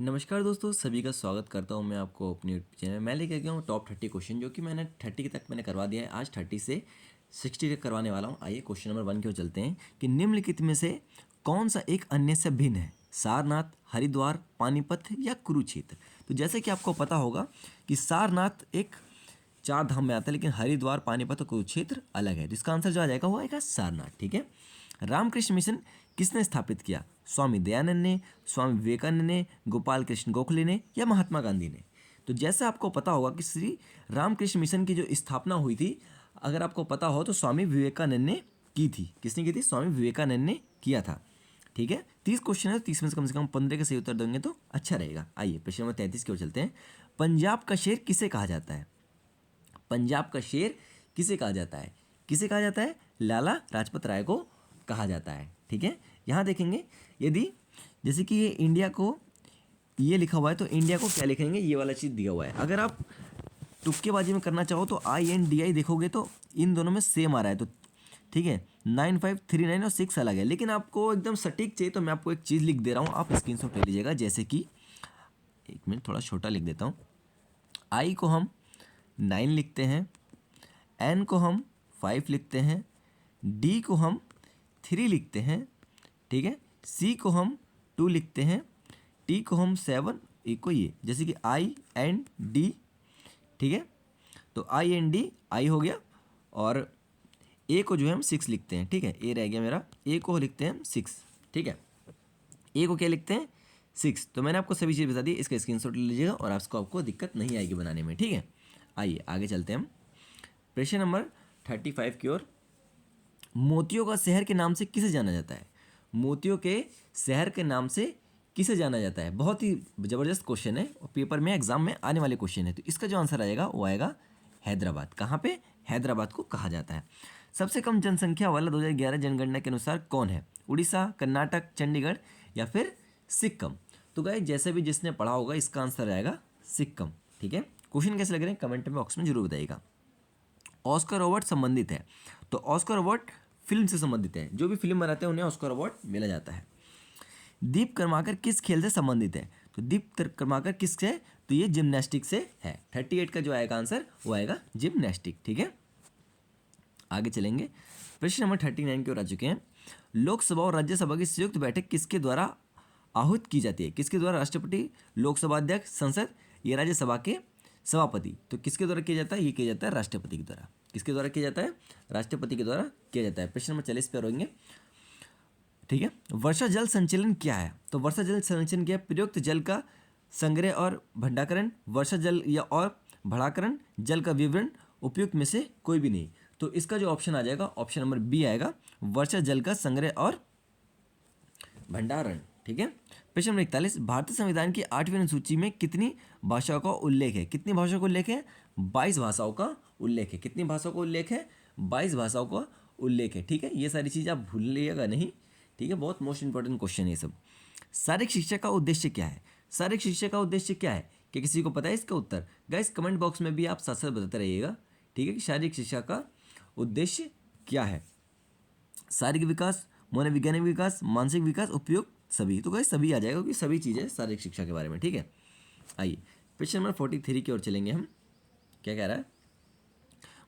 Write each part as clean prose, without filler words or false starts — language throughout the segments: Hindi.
नमस्कार दोस्तों, सभी का स्वागत करता हूं मैं आपको अपनी यूट्यूब चैनल में। मैं लेके गया हूं टॉप 30 क्वेश्चन, जो कि मैंने 30 तक मैंने करवा दिया है। आज 30 से 60 तक करवाने वाला हूं। आइए क्वेश्चन नंबर 1 की ओर चलते हैं कि निम्नलिखित में से कौन सा एक अन्य से भिन्न है? सारनाथ, हरिद्वार, पानीपत या कुरुक्षेत्र। तो जैसे कि आपको पता होगा कि सारनाथ एक 4 धाम में आता है, लेकिन हरिद्वार, पानीपत और कुरुक्षेत्र अलग है। तो इसका आंसर जो आ जाएगा वो आएगा सारनाथ। ठीक है। रामकृष्ण मिशन किसने स्थापित किया? स्वामी दयानंद ने, स्वामी विवेकानंद ने, गोपाल कृष्ण गोखले ने या महात्मा गांधी ने। तो जैसा आपको पता होगा कि श्री रामकृष्ण मिशन की जो स्थापना हुई थी, अगर आपको पता हो तो स्वामी विवेकानंद ने की थी। किसने की थी? स्वामी विवेकानंद ने किया था। ठीक है। 30 क्वेश्चन है, तो 30 में से कम 15 के सही उत्तर देंगे तो अच्छा रहेगा। आइए प्रश्न नंबर 33 की ओर चलते हैं। पंजाब का शेर किसे कहा जाता है? पंजाब का शेर किसे कहा जाता है? किसे कहा जाता है? लाला लाजपत राय को कहा जाता है। ठीक है। यहाँ देखेंगे, यदि जैसे कि ये इंडिया को ये लिखा हुआ है, तो इंडिया को क्या लिखेंगे? ये वाला चीज़ दिया हुआ है। अगर आप तुक्केबाजी में करना चाहो तो INDI देखोगे तो इन दोनों में सेम आ रहा है। तो ठीक है, 9539 और 6 अलग है, लेकिन आपको एकदम सटीक चाहिए तो मैं आपको एक चीज़ लिख दे रहा हूँ, आप स्क्रीनशॉट ले लीजिएगा। जैसे कि एक मिनट, थोड़ा छोटा लिख देता हूँ। I को हम 9 लिखते हैं, N को हम 5 लिखते हैं, D को हम 3 लिखते हैं, ठीक है, C को हम 2 लिखते हैं, T को हम 7, E को ये, जैसे कि IND। ठीक है। तो IND I हो गया, और A को जो है हम 6 लिखते हैं। ठीक है, A रह गया मेरा, A को लिखते हैं 6। ठीक है, A को क्या लिखते हैं? 6। तो मैंने आपको सभी चीज़ बता दी, इसका स्क्रीनशॉट ले लीजिएगा और आपको दिक्कत नहीं आएगी बनाने में। ठीक है। आइए आगे चलते हैं हम प्रश्न नंबर 35 की ओर। मोतियों का शहर के नाम से किसे जाना जाता है? मोतियों के शहर के नाम से किसे जाना जाता है? बहुत ही ज़बरदस्त क्वेश्चन है और पेपर में एग्जाम में आने वाले क्वेश्चन है। तो इसका जो आंसर आएगा वो आएगा हैदराबाद। कहाँ पे? हैदराबाद को कहा जाता है। सबसे कम जनसंख्या वाला 2011 जनगणना के अनुसार कौन है? उड़ीसा, कर्नाटक, चंडीगढ़ या फिर सिक्किम। तो गाइस, जैसे भी जिसने पढ़ा होगा, इसका आंसर आएगा सिक्किम। ठीक है। क्वेश्चन कैसे लग रहे हैं कमेंट बॉक्स में जरूर बताइएगा। ऑस्कर अवार्ड संबंधित है, तो ऑस्कर अवार्ड फिल्म से संबंधित है। जो भी फिल्म बनाते हैं उन्हें ऑस्कर अवार्ड मिला जाता है। दीप कर्माकर किस खेल से संबंधित है? तो दीप कर्माकर किससे? तो ये जिम्नास्टिक से है। 38 का जो आएगा आंसर वो आएगा जिम्नास्टिक। ठीक है। आगे चलेंगे, प्रश्न नंबर 39 की ओर आ चुके हैं। लोकसभा और राज्यसभा की संयुक्त बैठक किसके द्वारा आहूत की जाती है? किसके द्वारा? राष्ट्रपति, लोकसभा अध्यक्ष, संसद या राज्यसभा के सभापति। तो किसके द्वारा किया जाता है? ये किया जाता है राष्ट्रपति के द्वारा। किसके द्वारा किया जाता है? राष्ट्रपति के द्वारा किया जाता है। प्रश्न नंबर 40 पर होंगे। ठीक है। वर्षा जल संचलन क्या है? तो वर्षा जल संचलन क्या है? प्रयुक्त जल का संग्रह और भंडारण, वर्षा जल या और भंडारण, जल का विवरण, उपयुक्त में से कोई भी नहीं। तो इसका जो ऑप्शन आ जाएगा, ऑप्शन नंबर बी आएगा, वर्षा जल का संग्रह और भंडारण। ठीक है। प्रश्न नंबर 41, भारतीय संविधान की 8वीं अनुसूची में कितनी भाषाओं का उल्लेख है? कितनी भाषाओं का उल्लेख है? 22 भाषाओं का उल्लेख है। कितनी भाषाओं का उल्लेख है? 22 भाषाओं का उल्लेख है। ठीक है, ये सारी चीज़ आप भूलिएगा नहीं। ठीक है, बहुत मोस्ट इंपॉर्टेंट क्वेश्चन है ये सब। शारीरिक शिक्षा का उद्देश्य क्या है? शारीरिक शिक्षा का उद्देश्य क्या है? क्या किसी को पता है इसका उत्तर? गाइस, कमेंट बॉक्स में भी आप साथ साथ बताते रहिएगा। ठीक है, कि शारीरिक शिक्षा का उद्देश्य क्या है? शारीरिक विकास, मनोवैज्ञानिक विकास, मानसिक विकास, उपयुक्त सभी। तो गाइस सभी आ जाएगा, क्योंकि सभी चीज़ें शारीरिक शिक्षा के बारे में। ठीक है। आइए क्वेश्चन नंबर 43 की ओर चलेंगे हम। क्या कह रहा है?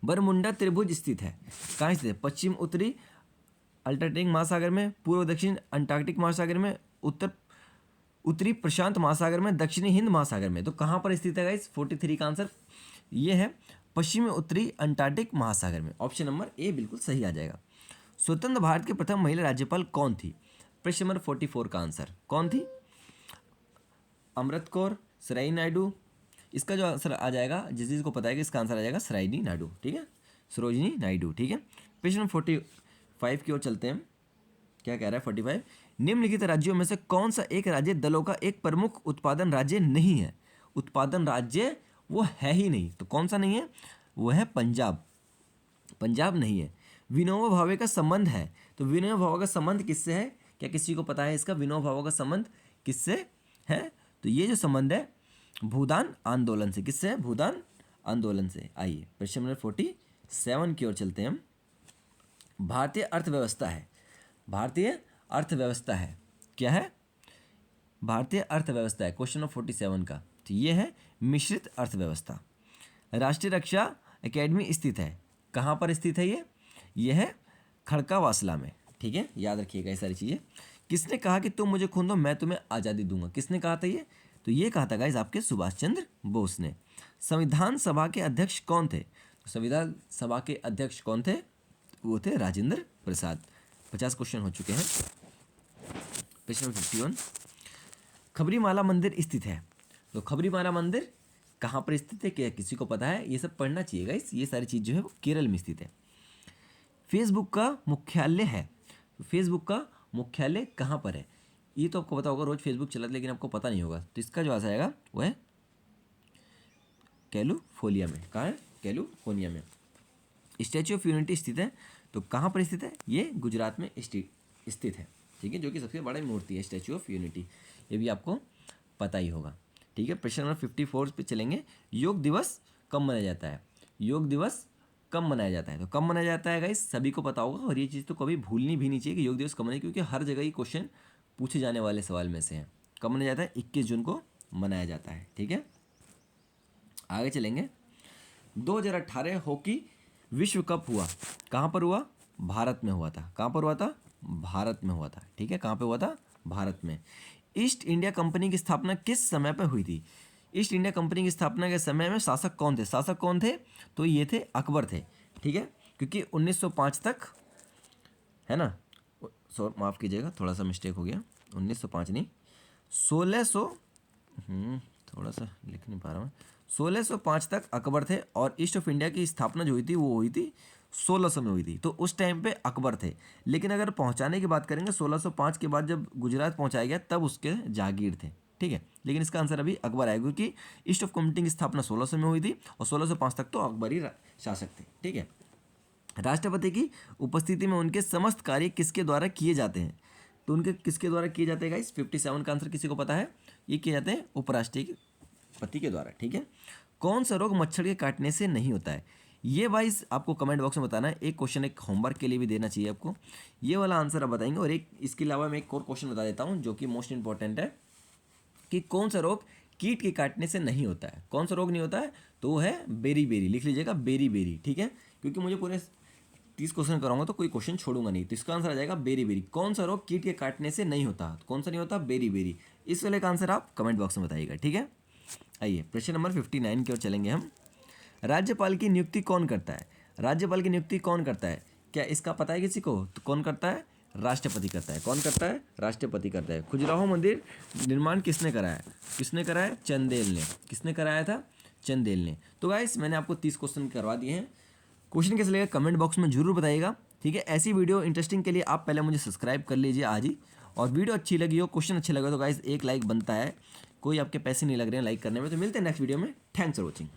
बरमुंडा त्रिभुज स्थित है। कहाँ स्थित है? पश्चिम उत्तरी अल्टार्कटिक महासागर में, पूर्व दक्षिण अंटार्कटिक महासागर में, उत्तर उत्तरी प्रशांत महासागर में, दक्षिणी हिंद महासागर में। तो कहाँ पर स्थित है गाइस? 43 का आंसर ये है पश्चिमी उत्तरी अंटार्कटिक महासागर में। ऑप्शन नंबर ए बिल्कुल सही आ जाएगा। स्वतंत्र भारत की प्रथम महिला राज्यपाल कौन थी? प्रश्न नंबर 44 का आंसर कौन थी? अमृत कौर, सराई नायडू। इसका जो आंसर आ जाएगा, जिस चीज़ को पता है कि इसका आंसर आ जाएगा सरोजिनी नायडू। ठीक है, सरोजिनी नायडू। ठीक है। प्रश्न नंबर 45 की ओर चलते हैं। क्या कह रहा है 45? निम्नलिखित राज्यों में से कौन सा एक राज्य दलों का एक प्रमुख उत्पादन राज्य नहीं है? उत्पादन राज्य वो है ही नहीं। तो कौन सा नहीं है? वो है पंजाब। पंजाब नहीं है। विनोबा भावे का संबंध है। तो विनोबा भावे का संबंध किससे है? क्या किसी को पता है इसका? विनोबा भावे का संबंध किससे है? तो ये जो संबंध है भूदान आंदोलन से। किससे है? भूदान आंदोलन से। आइए प्रश्न नंबर 47 की ओर चलते हैं हम। भारतीय अर्थव्यवस्था है। भारतीय अर्थव्यवस्था है क्या है? भारतीय अर्थव्यवस्था है क्वेश्चन नंबर 47 का, तो ये है मिश्रित अर्थव्यवस्था। राष्ट्रीय रक्षा एकेडमी स्थित है, कहाँ पर स्थित है ये है खड़कावासला में, ठीक है, याद रखिएगा ये सारी चीज़ें। किसने कहा कि तुम मुझे खून दो मैं तुम्हें आज़ादी दूंगा, किसने कहा था ये? तो ये कहा था गाइस आपके सुभाष चंद्र बोस ने। संविधान सभा के अध्यक्ष कौन थे? तो संविधान सभा के अध्यक्ष कौन थे? वो थे राजेंद्र प्रसाद। 50 क्वेश्चन हो चुके हैं। प्रश्न 51, खबरीमाला मंदिर स्थित है, तो खबरीमाला मंदिर कहाँ पर स्थित है, क्या किसी को पता है? ये सब पढ़ना चाहिए गाइस, ये सारी चीज़ जो है वो केरल में स्थित है। फेसबुक का मुख्यालय है, तो फेसबुक का मुख्यालय कहाँ पर है? ये तो आपको पता होगा, रोज फेसबुक चलाते, लेकिन आपको पता नहीं होगा, तो इसका जो आंसर आएगा वो है कैलिफोर्निया में। कहाँ है? कैलिफोर्निया में। स्टैच्यू ऑफ यूनिटी स्थित है, तो कहाँ पर स्थित है? ये गुजरात में स्थित है, ठीक है, जो कि सबसे बड़ी मूर्ति है स्टैच्यू ऑफ यूनिटी, ये भी आपको पता ही होगा, ठीक है। प्रश्न नंबर 54 पे चलेंगे। योग दिवस कब मनाया जाता है? योग दिवस कब मनाया जाता है? तो कब मनाया जाता है गाइस सभी को पता होगा, और ये चीज़ तो कभी भूलनी भी नहीं चाहिए कि योग दिवस कब मनाया, क्योंकि हर जगह ये क्वेश्चन पूछे जाने वाले सवाल में से है। कब मनाया जाता है? 21 जून को मनाया जाता है, ठीक है। आगे चलेंगे। 2018 हॉकी विश्व कप हुआ, कहाँ पर हुआ? भारत में हुआ था। कहाँ पर हुआ था? भारत में हुआ था, ठीक है। कहाँ पे हुआ था? भारत में। ईस्ट इंडिया कंपनी की स्थापना किस समय पर हुई थी? ईस्ट इंडिया कंपनी की स्थापना के समय में शासक कौन थे? शासक कौन थे? तो ये थे अकबर थे, ठीक है, क्योंकि 1905 तक, है ना, सॉरी माफ़ कीजिएगा थोड़ा सा मिस्टेक हो गया, 1905 नहीं 1600, थोड़ा सा लिख नहीं पा रहा हूँ, 1605 तक अकबर थे, और ईस्ट ऑफ इंडिया की स्थापना जो हुई थी वो हुई थी 1600 में हुई थी, तो उस टाइम पे अकबर थे। लेकिन अगर पहुंचाने की बात करेंगे 1605 के बाद जब गुजरात पहुंचाया गया तब उसके जागीर थे, ठीक है। लेकिन इसका आंसर अभी अकबर आएगा, क्योंकि ईस्ट ऑफ कम्युनिटी की स्थापना 1600 में हुई थी और 1605 तक तो अकबर ही शासक थे, ठीक है। राष्ट्रपति की उपस्थिति में उनके समस्त कार्य किसके द्वारा किए जाते हैं? तो उनके किसके द्वारा किए जाते हैं गाइस? 57 का आंसर किसी को पता है? ये किए जाते हैं उपराष्ट्रपति के द्वारा, ठीक है। कौन सा रोग मच्छर के काटने से नहीं होता है? ये वाइज आपको कमेंट बॉक्स में बताना है। एक क्वेश्चन एक होमवर्क के लिए भी देना चाहिए आपको, ये वाला आंसर आप बताएंगे। और एक इसके अलावा मैं एक और क्वेश्चन बता देता हूँ जो कि मोस्ट इंपॉर्टेंट है, कि कौन सा रोग कीट के काटने से नहीं होता है? कौन सा रोग नहीं होता है? तो वो है बेरी, लिख लीजिएगा बेरी, ठीक है, क्योंकि मुझे पूरे 30 क्वेश्चन कराऊंगा तो कोई क्वेश्चन छोड़ूंगा नहीं, तो इसका आंसर आ जाएगा बेरी। कौन सा रोग कीट के काटने से नहीं होता? कौन सा नहीं होता? बेरी। इस वाले का आंसर आप कमेंट बॉक्स में बताइएगा, ठीक है। आइए प्रश्न नंबर 59 की ओर चलेंगे हम। राज्यपाल की नियुक्ति कौन करता है? राज्यपाल की नियुक्ति कौन करता है? क्या इसका पता है किसी को? तो कौन करता है? राष्ट्रपति करता है। कौन करता है? राष्ट्रपति करता है। खजुराहो मंदिर निर्माण किसने कराया? किसने कराया? चंदेल ने। किसने कराया था? चंदेल ने। तो गाइस मैंने आपको 30 क्वेश्चन करवा दिए हैं। क्वेश्चन कैसे लगे कमेंट बॉक्स में जरूर बताइएगा, ठीक है। ऐसी वीडियो इंटरेस्टिंग के लिए आप पहले मुझे सब्सक्राइब कर लीजिए आज ही, और वीडियो अच्छी लगी हो, क्वेश्चन अच्छे लगे तो गाइस एक लाइक बनता है, कोई आपके पैसे नहीं लग रहे हैं लाइक करने में। तो मिलते हैं नेक्स्ट वीडियो में। Thanks for watching.